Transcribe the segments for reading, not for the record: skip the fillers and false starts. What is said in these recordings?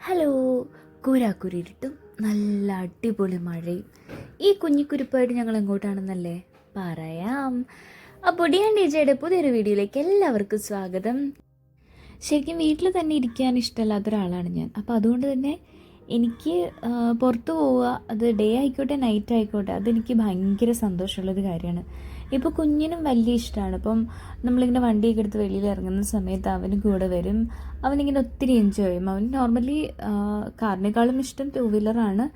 Hello. കൂരാക്കുരിട്ടും നല്ല അടിപൊളി മഴയും. ഈ കുഞ്ഞിക്കുരിപ്പായിട്ട് ഞങ്ങൾ എങ്ങോട്ടാണെന്നല്ലേ പറയാം. അപ്പോൾ ഡിയാൻ ഡിജയുടെ പുതിയൊരു വീഡിയോയിലേക്ക് എല്ലാവർക്കും സ്വാഗതം. ശരിക്കും വീട്ടിൽ തന്നെ ഇരിക്കാൻ ഇഷ്ടമല്ലാത്ത ഒരാളാണ് ഞാൻ. അപ്പോൾ അതുകൊണ്ട് തന്നെ എനിക്ക് പുറത്ത് പോവുക, അത് ഡേ ആയിക്കോട്ടെ നൈറ്റ് ആയിക്കോട്ടെ, അതെനിക്ക് ഭയങ്കര സന്തോഷമുള്ളൊരു കാര്യമാണ്. ഇപ്പോൾ കുഞ്ഞിനും വലിയ ഇഷ്ടമാണ്. ഇപ്പം നമ്മളിങ്ങനെ വണ്ടിയൊക്കെ എടുത്ത് വെളിയിൽ ഇറങ്ങുന്ന സമയത്ത് അവനും കൂടെ വരും. അവനിങ്ങനെ ഒത്തിരി എൻജോയ് ചെയ്യും. അവൻ നോർമലി കാറിനേക്കാളും ഇഷ്ടം ടൂ വീലറാണ്.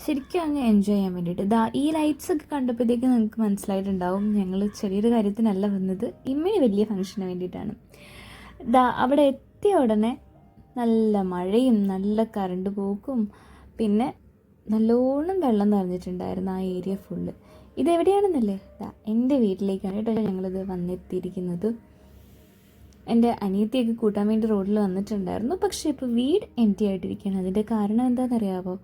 ശരിക്കും അങ്ങ് എൻജോയ് ചെയ്യാൻ വേണ്ടിയിട്ട്. ഈ ലൈറ്റ്സ് ഒക്കെ കണ്ടപ്പോഴത്തേക്ക് നിങ്ങൾക്ക് മനസ്സിലായിട്ടുണ്ടാവും ഞങ്ങൾ ചെറിയൊരു കാര്യത്തിനല്ല വന്നത്, ഇമ്മയെ വലിയ ഫംഗ്ഷന് വേണ്ടിയിട്ടാണ്. അവിടെ എത്തിയ ഉടനെ നല്ല മഴയും നല്ല കറണ്ട് പോക്കും, പിന്നെ നല്ലോണം വെള്ളം നിറഞ്ഞിട്ടുണ്ടായിരുന്നു ആ ഏരിയ ഫുള്ള്. ഇതെവിടെയാണെന്നല്ലേ? എൻ്റെ വീട്ടിലേക്കാണ് കേട്ടോ ഞങ്ങളിത് വന്നെത്തിയിരിക്കുന്നത്. എൻ്റെ അനിയത്തിയൊക്കെ കൂട്ടാൻ വേണ്ടി റോഡിൽ വന്നിട്ടുണ്ടായിരുന്നു. പക്ഷേ ഇപ്പോൾ വീട് എം ടി ആയിട്ടിരിക്കുകയാണ്. അതിൻ്റെ കാരണം എന്താണെന്നറിയാമോ?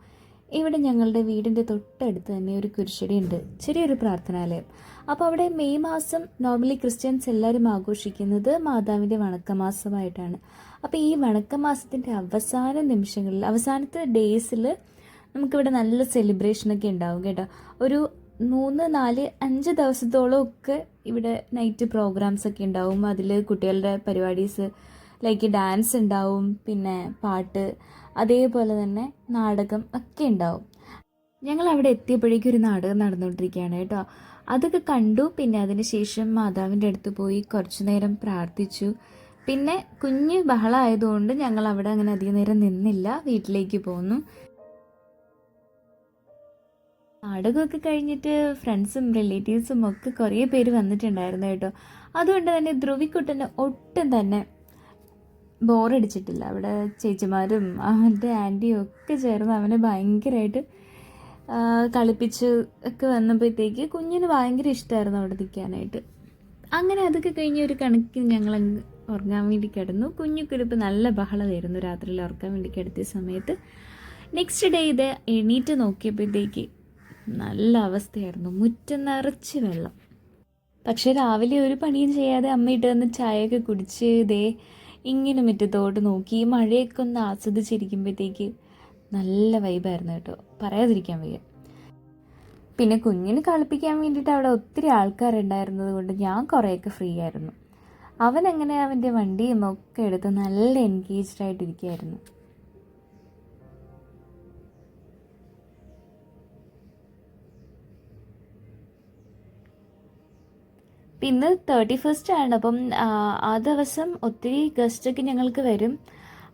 ഇവിടെ ഞങ്ങളുടെ വീടിൻ്റെ തൊട്ടടുത്ത് തന്നെ ഒരു കുരിശടി ഉണ്ട്, ചെറിയൊരു പ്രാർത്ഥനാലയം. അപ്പോൾ അവിടെ മെയ് മാസം നോർമലി ക്രിസ്ത്യൻസ് എല്ലാവരും ആഘോഷിക്കുന്നത് മാതാവിൻ്റെ വണക്കമാസമായിട്ടാണ്. അപ്പോൾ ഈ വണക്കമാസത്തിൻ്റെ അവസാന നിമിഷങ്ങളിൽ, അവസാനത്തെ ഡേയ്സിൽ നമുക്കിവിടെ നല്ല സെലിബ്രേഷനൊക്കെ ഉണ്ടാവും കേട്ടോ. ഒരു 3, 4, 5 ദിവസത്തോളം ഒക്കെ ഇവിടെ നൈറ്റ് പ്രോഗ്രാംസ് ഒക്കെ ഉണ്ടാവും. അതിൽ കുട്ടികളുടെ പരിപാടീസ് ലൈക്ക് ഡാൻസ് ഉണ്ടാവും, പിന്നെ പാട്ട്, അതേപോലെ തന്നെ നാടകം ഒക്കെ ഉണ്ടാവും. ഞങ്ങൾ അവിടെ എത്തിയപ്പോഴേക്കും ഒരു നാടകം നടന്നുകൊണ്ടിരിക്കുകയാണ് കേട്ടോ. അതൊക്കെ കണ്ടു. പിന്നെ അതിന് ശേഷം മാതാവിൻ്റെ അടുത്ത് പോയി കുറച്ചു നേരം പ്രാർത്ഥിച്ചു. പിന്നെ കുഞ്ഞ് ബഹളമായതുകൊണ്ട് ഞങ്ങൾ അവിടെ അങ്ങനെ അധികം നേരം നിന്നില്ല, വീട്ടിലേക്ക് പോന്നു. നാടകമൊക്കെ കഴിഞ്ഞിട്ട് ഫ്രണ്ട്സും റിലേറ്റീവ്സും ഒക്കെ കുറേ പേര് വന്നിട്ടുണ്ടായിരുന്നു കേട്ടോ. അതുകൊണ്ട് തന്നെ ധ്രുവിക്കുട്ടന് ഒട്ടും തന്നെ ബോറടിച്ചിട്ടില്ല. അവിടെ ചേച്ചിമാരും അവൻ്റെ ആൻറ്റിയും ഒക്കെ ചേർന്ന് അവനെ ഭയങ്കരമായിട്ട് കളിപ്പിച്ച് ഒക്കെ വന്നപ്പോഴത്തേക്ക് കുഞ്ഞിന് ഭയങ്കര ഇഷ്ടമായിരുന്നു അവിടെ നിൽക്കാനായിട്ട്. അങ്ങനെ അതൊക്കെ കഴിഞ്ഞ് ഒരു കണക്കിന് ഞങ്ങളങ്ങ് ഉറങ്ങാൻ വേണ്ടി കിടന്നു. കുഞ്ഞുക്കുരിപ്പ് നല്ല ബഹളമായിരുന്നു രാത്രിയിൽ ഉറക്കാൻ വേണ്ടി കിടത്തിയ സമയത്ത്. നെക്സ്റ്റ് ഡേ ഇത് എണീറ്റ് നോക്കിയപ്പോഴത്തേക്ക് നല്ല അവസ്ഥയായിരുന്നു, മുറ്റം നിറച്ച് വെള്ളം. പക്ഷേ രാവിലെ ഒരു പണിയും ചെയ്യാതെ അമ്മയിട്ട് വന്ന് ചായയൊക്കെ കുടിച്ച് ഇതേ ഇങ്ങനെ മുറ്റത്തോട്ട് നോക്കി മഴയൊക്കെ ഒന്ന് ആസ്വദിച്ചിരിക്കുമ്പോഴത്തേക്ക് നല്ല വൈബായിരുന്നു കേട്ടോ, പറയാതിരിക്കാൻ വയ്യ. പിന്നെ കുഞ്ഞിന് കളിപ്പിക്കാൻ വേണ്ടിയിട്ട് അവിടെ ഒത്തിരി ആൾക്കാരുണ്ടായിരുന്നത് കൊണ്ട് ഞാൻ കുറേയൊക്കെ ഫ്രീ ആയിരുന്നു. അവനങ്ങനെ അവൻ്റെ വണ്ടിയും ഒക്കെ എടുത്ത് നല്ല എൻഗേജ്ഡ് ആയിട്ടിരിക്കുകയായിരുന്നു. പിന്നെ 31st ആണ്. അപ്പം ആ ദിവസം ഒത്തിരി ഗസ്റ്റൊക്കെ ഞങ്ങൾക്ക് വരും.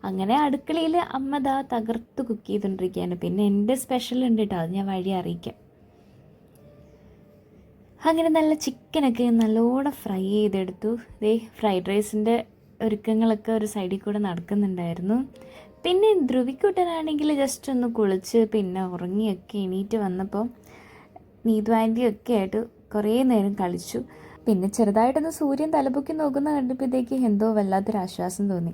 അങ്ങനെ അടുക്കളയിൽ അമ്മ തകർത്ത് കുക്ക് ചെയ്തുകൊണ്ടിരിക്കുകയാണ്. പിന്നെ എൻ്റെ സ്പെഷ്യൽ ഉണ്ട് കേട്ടോ, അത് ഞാൻ വഴി അറിയിക്കാം. അങ്ങനെ നല്ല ചിക്കനൊക്കെ നല്ലോണം ഫ്രൈ ചെയ്തെടുത്തു. ഫ്രൈഡ് റൈസിൻ്റെ ഒരുക്കങ്ങളൊക്കെ ഒരു സൈഡിൽ കൂടെ നടക്കുന്നുണ്ടായിരുന്നു. പിന്നെ ധ്രുവിക്കുട്ടനാണെങ്കിൽ ജസ്റ്റ് ഒന്ന് കുളിച്ച് പിന്നെ ഉറങ്ങിയൊക്കെ എണീറ്റ് വന്നപ്പോൾ നീതു ആൻറ്റിയൊക്കെ ആയിട്ട് കുറേ നേരം കളിച്ചു. പിന്നെ ചെറുതായിട്ടൊന്ന് സൂര്യൻ തലപൊക്കി നോക്കുന്ന കണ്ടപ്പോഴത്തേക്ക് എന്തോ വല്ലാത്തൊരാശ്വാസം തോന്നി.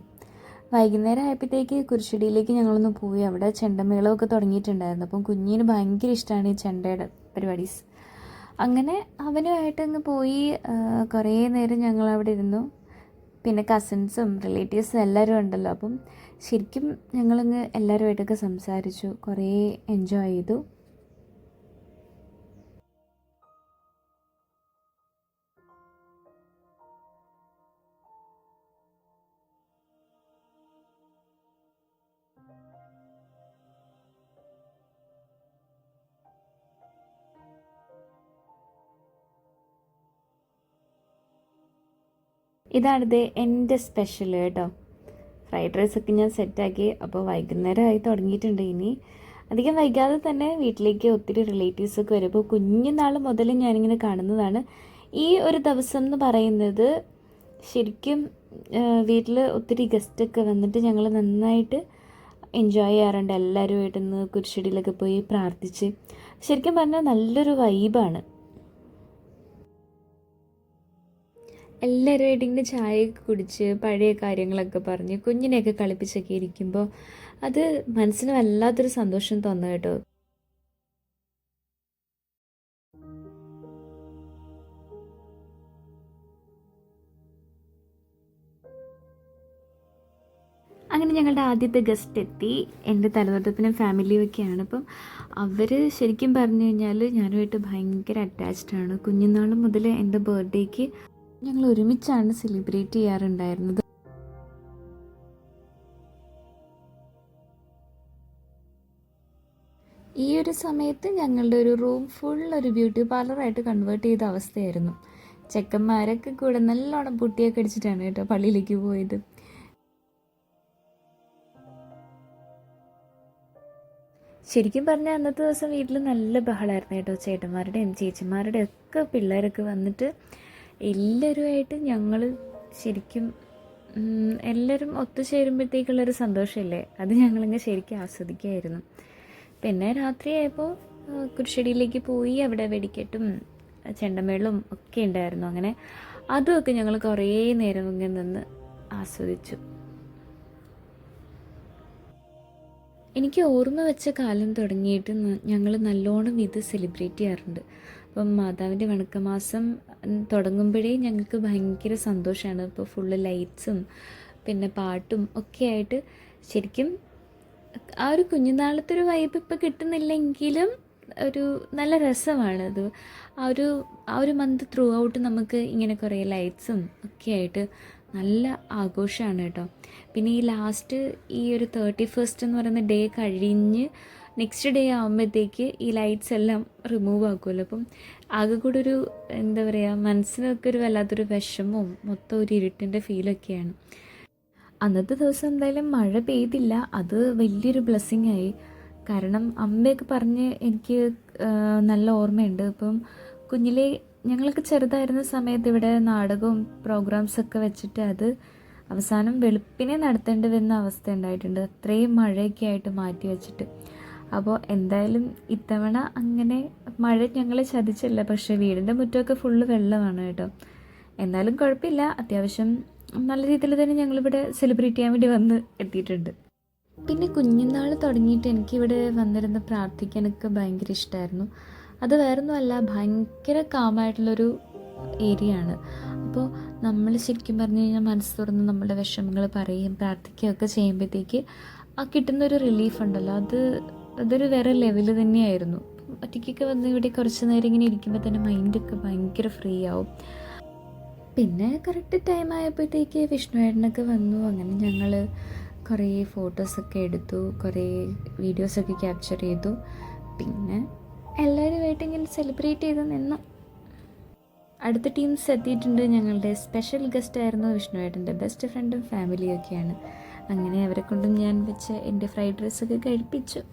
വൈകുന്നേരം ആയപ്പോഴത്തേക്ക് കുരിശടിയിലേക്ക് ഞങ്ങളൊന്ന് പോയി. അവിടെ ചെണ്ടമേളമൊക്കെ തുടങ്ങിയിട്ടുണ്ടായിരുന്നു. അപ്പം കുഞ്ഞിന് ഭയങ്കര ഇഷ്ടമാണ് ഈ ചെണ്ടയുടെ പരിപാടീസ്. അങ്ങനെ അവനുമായിട്ടങ്ങ് പോയി കുറേ നേരം ഞങ്ങളവിടെ ഇരുന്നു. പിന്നെ കസിൻസും റിലേറ്റീവ്സും എല്ലാവരും ഉണ്ടല്ലോ, അപ്പം ശരിക്കും ഞങ്ങളങ്ങ് എല്ലാവരുമായിട്ടൊക്കെ സംസാരിച്ചു, കുറേ എൻജോയ് ചെയ്തു. ഇതാണിത് എൻ്റെ സ്പെഷ്യൽ കേട്ടോ. ഫ്രൈഡ് റൈസൊക്കെ ഞാൻ സെറ്റാക്കി. അപ്പോൾ വൈകുന്നേരമായി തുടങ്ങിയിട്ടുണ്ട്. ഇനി അധികം വൈകാതെ തന്നെ വീട്ടിലേക്ക് ഒത്തിരി റിലേറ്റീവ്സൊക്കെ വരും. അപ്പോൾ കുഞ്ഞുനാൾ മുതൽ ഞാനിങ്ങനെ കാണുന്നതാണ്. ഈ ഒരു ദിവസം എന്ന് പറയുന്നത് ശരിക്കും വീട്ടിൽ ഒത്തിരി ഗസ്റ്റൊക്കെ വന്നിട്ട് ഞങ്ങൾ നന്നായിട്ട് എൻജോയ് ചെയ്യാറുണ്ട്. എല്ലാവരുമായിട്ടൊന്ന് കുരിശടിയിലൊക്കെ പോയി പ്രാർത്ഥിച്ച്, ശരിക്കും പറഞ്ഞാൽ നല്ലൊരു വൈബാണ്. എല്ലാവരുമായിട്ട് ഇങ്ങനെ ചായയൊക്കെ കുടിച്ച് പഴയ കാര്യങ്ങളൊക്കെ പറഞ്ഞ് കുഞ്ഞിനെയൊക്കെ കളിപ്പിച്ചൊക്കെ ഇരിക്കുമ്പോൾ അത് മനസ്സിന് വല്ലാത്തൊരു സന്തോഷം തോന്നുന്നു കേട്ടോ. അങ്ങനെ ഞങ്ങളുടെ ആദ്യത്തെ ഗസ്റ്റ് എത്തി. എൻ്റെ തലതൊട്ടപ്പിനും ഫാമിലിയും ഒക്കെയാണ്. അപ്പം അവർ ശരിക്കും പറഞ്ഞു കഴിഞ്ഞാൽ ഞാനുമായിട്ട് ഭയങ്കര അറ്റാച്ച്ഡാണ്. കുഞ്ഞുനാൾ മുതൽ എൻ്റെ ബർത്ത്ഡേക്ക് ഞങ്ങൾ ഒരുമിച്ചാണ് സെലിബ്രേറ്റ് ചെയ്യാറുണ്ടായിരുന്നത്. ഈ ഒരു സമയത്ത് ഞങ്ങളുടെ ഒരു റൂം ഫുൾ ഒരു ബ്യൂട്ടി പാർലറായിട്ട് കൺവേർട്ട് ചെയ്ത അവസ്ഥയായിരുന്നു. ചെക്കന്മാരൊക്കെ കൂടെ നല്ലോണം പുട്ടിയൊക്കെ അടിച്ചിട്ടാണ് കേട്ടോ പള്ളിയിലേക്ക് പോയത്. ശരിക്കും പറഞ്ഞാൽ അന്നത്തെ ദിവസം വീട്ടിൽ നല്ല ബഹളമായിരുന്നു കേട്ടോ. ചേട്ടന്മാരുടെയും ചേച്ചിമാരുടെയും ഒക്കെ പിള്ളേരൊക്കെ വന്നിട്ട് എല്ലാവരുമായിട്ട് ഞങ്ങൾ ശരിക്കും എല്ലാവരും ഒത്തുചേരുമ്പോഴത്തേക്കുള്ളൊരു സന്തോഷമില്ലേ, അത് ഞങ്ങളിങ്ങനെ ശരിക്കും ആസ്വദിക്കുമായിരുന്നു. പിന്നെ രാത്രിയായപ്പോൾ കുരിശടിയിലേക്ക് പോയി അവിടെ വെടിക്കെട്ടും ചെണ്ടമേളവും ഒക്കെ ഉണ്ടായിരുന്നു. അങ്ങനെ അതുമൊക്കെ ഞങ്ങൾ കുറേ നേരം ഇങ്ങനെ നിന്ന് ആസ്വദിച്ചു. എനിക്ക് ഓർമ്മ വെച്ച കാലം തുടങ്ങിയിട്ട് ഞങ്ങൾ നല്ലോണം ഇത് സെലിബ്രേറ്റ് ചെയ്യാറുണ്ട്. അപ്പം മാതാവിൻ്റെ വണക്കമാസം തുടങ്ങുമ്പോഴേ ഞങ്ങൾക്ക് ഭയങ്കര സന്തോഷമാണ്. ഇപ്പോൾ ഫുള്ള് ലൈറ്റ്സും പിന്നെ പാട്ടും ഒക്കെ ആയിട്ട് ശരിക്കും ആ ഒരു കുഞ്ഞുനാളത്തെ ഒരു വൈബ് ഇപ്പോൾ കിട്ടുന്നില്ലെങ്കിലും ഒരു നല്ല രസമാണത്. ആ ഒരു മന്ത് ത്രൂ ഔട്ട് നമുക്ക് ഇങ്ങനെ കുറേ ലൈറ്റ്സും ഒക്കെ ആയിട്ട് നല്ല ആഘോഷമാണ് കേട്ടോ. പിന്നെ ഈ ലാസ്റ്റ് ഈ ഒരു 31st എന്ന് പറയുന്ന ഡേ കഴിഞ്ഞ് നെക്സ്റ്റ് ഡേ ആകുമ്പോഴത്തേക്ക് ഈ ലൈറ്റ്സ് എല്ലാം റിമൂവ് ആക്കുമല്ലോ. അപ്പം ആകെ കൂടെ ഒരു എന്താ പറയുക, മനസ്സിനൊക്കെ ഒരു വല്ലാത്തൊരു വിഷമവും മൊത്തം ഒരു ഇരുട്ടിൻ്റെ ഫീലൊക്കെയാണ്. അന്നത്തെ ദിവസം എന്തായാലും മഴ പെയ്തില്ല, അത് വലിയൊരു ബ്ലെസ്സിങ് ആയി. കാരണം അമ്മയൊക്കെ പറഞ്ഞ് എനിക്ക് നല്ല ഓർമ്മയുണ്ട്. ഇപ്പം കുഞ്ഞിലെ ഞങ്ങളൊക്കെ ചെറുതായിരുന്ന സമയത്ത് ഇവിടെ നാടകവും പ്രോഗ്രാംസൊക്കെ വെച്ചിട്ട് അത് അവസാനം വെളുപ്പിനെ നടത്തേണ്ടി വരുന്ന അവസ്ഥ ഉണ്ടായിട്ടുണ്ട്, അത്രയും മഴയൊക്കെ ആയിട്ട് മാറ്റി വെച്ചിട്ട്. അപ്പോൾ എന്തായാലും ഇത്തവണ അങ്ങനെ മഴ ഞങ്ങളെ ചതിച്ചില്ല. പക്ഷേ വീടിൻ്റെ മുറ്റമൊക്കെ ഫുള്ള് വെള്ളമാണ് കേട്ടോ. എന്നാലും കുഴപ്പമില്ല, അത്യാവശ്യം നല്ല രീതിയിൽ തന്നെ ഞങ്ങളിവിടെ സെലിബ്രേറ്റ് ചെയ്യാൻ വേണ്ടി വന്ന് എത്തിയിട്ടുണ്ട്. പിന്നെ കുഞ്ഞുനാൾ തുടങ്ങിയിട്ട് എനിക്കിവിടെ വന്നിരുന്ന് പ്രാർത്ഥിക്കാനൊക്കെ ഭയങ്കര ഇഷ്ടമായിരുന്നു. അത് വേറൊന്നുമല്ല, ഭയങ്കര കാമായിട്ടുള്ളൊരു ഏരിയ ആണ്. അപ്പോൾ നമ്മൾ ശരിക്കും പറഞ്ഞു കഴിഞ്ഞാൽ മനസ്സ് തുറന്ന് നമ്മുടെ വിഷമങ്ങൾ പറയുകയും പ്രാർത്ഥിക്കുകയൊക്കെ ചെയ്യുമ്പോഴത്തേക്ക് ആ കിട്ടുന്നൊരു റിലീഫ് ഉണ്ടല്ലോ, അതൊരു വേറെ ലെവൽ തന്നെയായിരുന്നു. ഒറ്റയ്ക്കൊക്കെ വന്ന് ഇവിടെ കുറച്ച് നേരം ഇങ്ങനെ ഇരിക്കുമ്പോൾ തന്നെ മൈൻഡൊക്കെ ഭയങ്കര ഫ്രീ ആവും. പിന്നെ കറക്റ്റ് ടൈം ആയപ്പോഴത്തേക്ക് വിഷ്ണുവേട്ടനൊക്കെ വന്നു. അങ്ങനെ ഞങ്ങൾ കുറേ ഫോട്ടോസൊക്കെ എടുത്തു, കുറേ വീഡിയോസൊക്കെ ക്യാപ്ചർ ചെയ്തു. പിന്നെ എല്ലാവരുമായിട്ട് ഇങ്ങനെ സെലിബ്രേറ്റ് ചെയ്ത് നിന്നു. അടുത്ത ടീംസ് എത്തിയിട്ടുണ്ട്. ഞങ്ങളുടെ സ്പെഷ്യൽ ഗസ്റ്റ് ആയിരുന്നു വിഷ്ണുവേട്ടൻ്റെ ബെസ്റ്റ് ഫ്രണ്ടും ഫാമിലിയും ഒക്കെയാണ്. അങ്ങനെ അവരെ കൊണ്ടും ഞാൻ വെച്ച് എൻ്റെ ഫ്രൈഡ് റൈസൊക്കെ കഴിപ്പിച്ചു.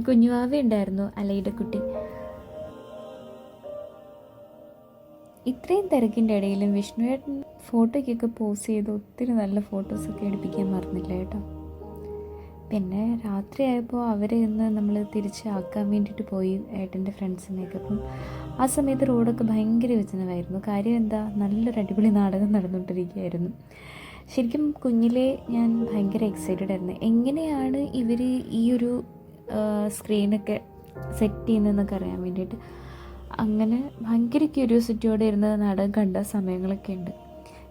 കുഞ്ഞുവാവ ഉണ്ടായിരുന്നു, അലയുടെ കുട്ടി. ഇത്രയും തിരക്കിൻ്റെ ഇടയിലും വിഷ്ണുവേട്ടൻ ഫോട്ടോയ്ക്കൊക്കെ പോസ് ചെയ്ത് ഒത്തിരി നല്ല ഫോട്ടോസൊക്കെ എടുപ്പിക്കാൻ മറന്നില്ല കേട്ടോ. പിന്നെ രാത്രിയായപ്പോൾ അവരെ ഇന്ന് നമ്മൾ തിരിച്ചാക്കാൻ വേണ്ടിയിട്ട് പോയി ഏട്ടൻ്റെ ഫ്രണ്ട്സിനെയൊക്കെ. അപ്പം ആ സമയത്ത് റോഡൊക്കെ ഭയങ്കര വിജനമായിരുന്നു. കാര്യം എന്താ, നല്ലൊരു അടിപൊളി നാടകം നടന്നുകൊണ്ടിരിക്കുകയായിരുന്നു. ശരിക്കും കുഞ്ഞിലെ ഞാൻ ഭയങ്കര എക്സൈറ്റഡ് ആയിരുന്നു, എങ്ങനെയാണ് ഇവർ ഈ ഒരു സ്ക്രീനൊക്കെ സെറ്റ് ചെയ്യുന്നതെന്നൊക്കെ അറിയാൻ വേണ്ടിയിട്ട്. അങ്ങനെ ഭയങ്കര ക്യൂരിയോസിറ്റിയോടെ ഇരുന്ന് നാടകം കണ്ട സമയങ്ങളൊക്കെ ഉണ്ട്.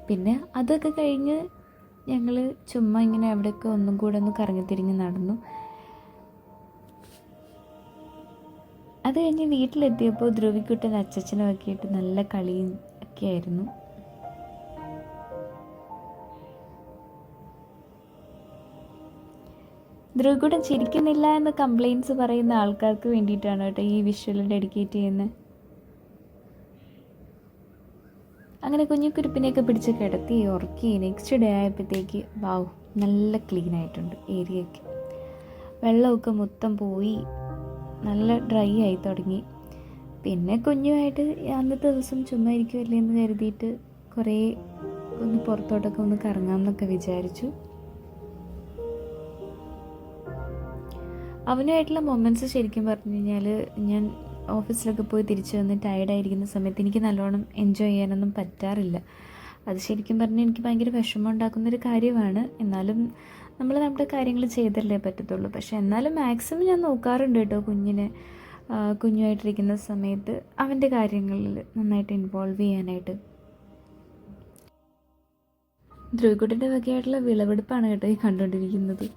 പിന്നെ അതൊക്കെ കഴിഞ്ഞ് ഞങ്ങൾ ചുമ്മാ ഇങ്ങനെ അവിടെയൊക്കെ ഒന്നും കൂടെ ഒന്ന് കറങ്ങിത്തിരിഞ്ഞ് നടന്നു. അത് കഴിഞ്ഞ് വീട്ടിലെത്തിയപ്പോൾ ധ്രുവിക്കുട്ടൻ അച്ചച്ചനും ഒക്കെ ആയിട്ട് നല്ല കളിയും ഒക്കെ ആയിരുന്നു. ധ്രുവിക്കുട്ടൻ ചിരിക്കുന്നില്ല എന്ന് കംപ്ലയിൻറ്റ്സ് പറയുന്ന ആൾക്കാർക്ക് വേണ്ടിയിട്ടാണ് കേട്ടോ ഈ വിഷ്വൽ ഡെഡിക്കേറ്റ് ചെയ്യുന്നത്. അങ്ങനെ കുഞ്ഞുക്കുരുപ്പിനെയൊക്കെ പിടിച്ച് കിടത്തി ഉറക്കി. നെക്സ്റ്റ് ഡേ ആയപ്പോഴത്തേക്ക് വാവ്, നല്ല ക്ലീൻ ആയിട്ടുണ്ട് ഏരിയയൊക്കെ. വെള്ളമൊക്കെ മൊത്തം പോയി, നല്ല ഡ്രൈ ആയി തുടങ്ങി. പിന്നെ കുഞ്ഞുമായിട്ട് അന്നത്തെ ദിവസം ചുമ്മാ ഇരിക്കുമല്ലേ എന്ന് കരുതിയിട്ട് കുറേ ഒന്ന് പുറത്തോട്ടൊക്കെ ഒന്ന് കറങ്ങാമെന്നൊക്കെ വിചാരിച്ചു. അവനുമായിട്ടുള്ള മൊമെൻറ്റ്സ് ശരിക്കും പറഞ്ഞു കഴിഞ്ഞാൽ ഞാൻ ഓഫീസിലൊക്കെ പോയി തിരിച്ചു വന്ന് ടയർഡായിരിക്കുന്ന സമയത്ത് എനിക്ക് നല്ലോണം എൻജോയ് ചെയ്യാനൊന്നും പറ്റാറില്ല. അത് ശരിക്കും പറഞ്ഞാൽ എനിക്ക് ഭയങ്കര വിഷമം ഉണ്ടാക്കുന്നൊരു കാര്യമാണ്. എന്നാലും നമ്മൾ നമ്മുടെ കാര്യങ്ങൾ ചെയ്തല്ലേ പറ്റത്തുള്ളൂ. പക്ഷെ എന്നാലും മാക്സിമം ഞാൻ നോക്കാറുണ്ട് കേട്ടോ കുഞ്ഞുമായിട്ടിരിക്കുന്ന സമയത്ത് അവൻ്റെ കാര്യങ്ങളിൽ നന്നായിട്ട് ഇൻവോൾവ് ചെയ്യാനായിട്ട്. ധ്രുവിക്കുട്ടൻ്റെ വകയായിട്ടുള്ള വിളവെടുപ്പാണ് കേട്ടോ ഈ കണ്ടുകൊണ്ടിരിക്കുന്നത്.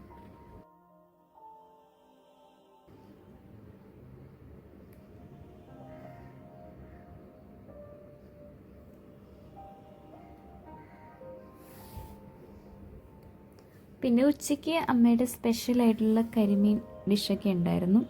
പിന്നെ ഉച്ചയ്ക്ക് അമ്മയുടെ സ്പെഷ്യലായിട്ടുള്ള കരിമീൻ ഡിഷൊക്കെ ഉണ്ടായിരുന്നു.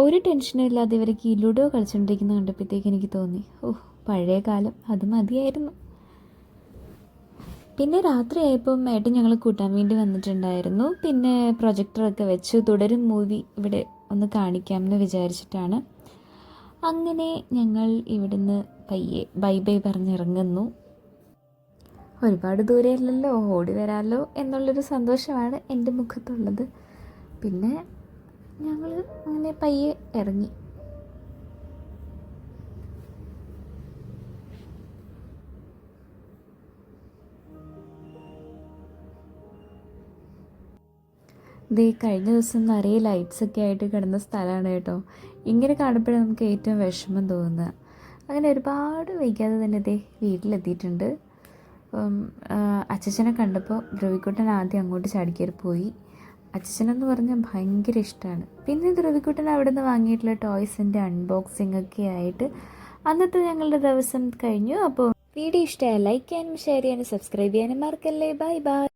ഒരു ടെൻഷനും ഇല്ലാതെ ഇവരൊക്കെ ഈ ലുഡോ കളിച്ചുകൊണ്ടിരിക്കുന്നത് കണ്ടപ്പോഴത്തേക്ക് എനിക്ക് തോന്നി, പഴയ കാലം അത് മതിയായിരുന്നു. പിന്നെ രാത്രിയായപ്പം ഏട്ടൻ ഞങ്ങൾ കൂട്ടാൻ വേണ്ടി വന്നിട്ടുണ്ടായിരുന്നു. പിന്നെ പ്രൊജക്ടറൊക്കെ വെച്ച് തുടരും മൂവി ഇവിടെ ഒന്ന് കാണിക്കാമെന്ന് വിചാരിച്ചിട്ടാണ്. അങ്ങനെ ഞങ്ങൾ ഇവിടുന്ന് പയ്യെ ബൈ ബൈ പറഞ്ഞിറങ്ങുന്നു. ഒരുപാട് ദൂരെയല്ലല്ലോ, ഓടി വരാമല്ലോ എന്നുള്ളൊരു സന്തോഷമാണ് എൻ്റെ മുഖത്തുള്ളത്. പിന്നെ ഞങ്ങൾ അങ്ങനെ പയ്യെ ഇറങ്ങി. കഴിഞ്ഞ ദിവസം നിറയെ ലൈറ്റ്സൊക്കെ ആയിട്ട് കിടന്ന സ്ഥലമാണ് കേട്ടോ. ഇങ്ങനെ കാണുമ്പോഴാണ് നമുക്ക് ഏറ്റവും വിഷമം തോന്നുക. അങ്ങനെ ഒരുപാട് വൈകാതെ തന്നെ വീട്ടിലെത്തിയിട്ടുണ്ട്. അച്ഛനെ കണ്ടപ്പോൾ ധ്രുവിക്കുട്ടൻ ആദ്യം അങ്ങോട്ട് ചാടിക്കയറി പോയി. അച്ഛനെന്ന് പറഞ്ഞാൽ ഭയങ്കര ഇഷ്ടമാണ്. പിന്നെ ധ്രുവിക്കുട്ടൻ അവിടെ നിന്ന് വാങ്ങിയിട്ടുള്ള ടോയ്സിൻ്റെ അൺബോക്സിംഗ് ഒക്കെ ആയിട്ട് അന്നത്തെ ഞങ്ങളുടെ ദിവസം കഴിഞ്ഞു. അപ്പോൾ വീഡിയോ ഇഷ്ടമായ ലൈക്ക് ചെയ്യാനും ഷെയർ ചെയ്യാനും സബ്സ്ക്രൈബ് ചെയ്യാനും മറക്കല്ലേ. Bye bye.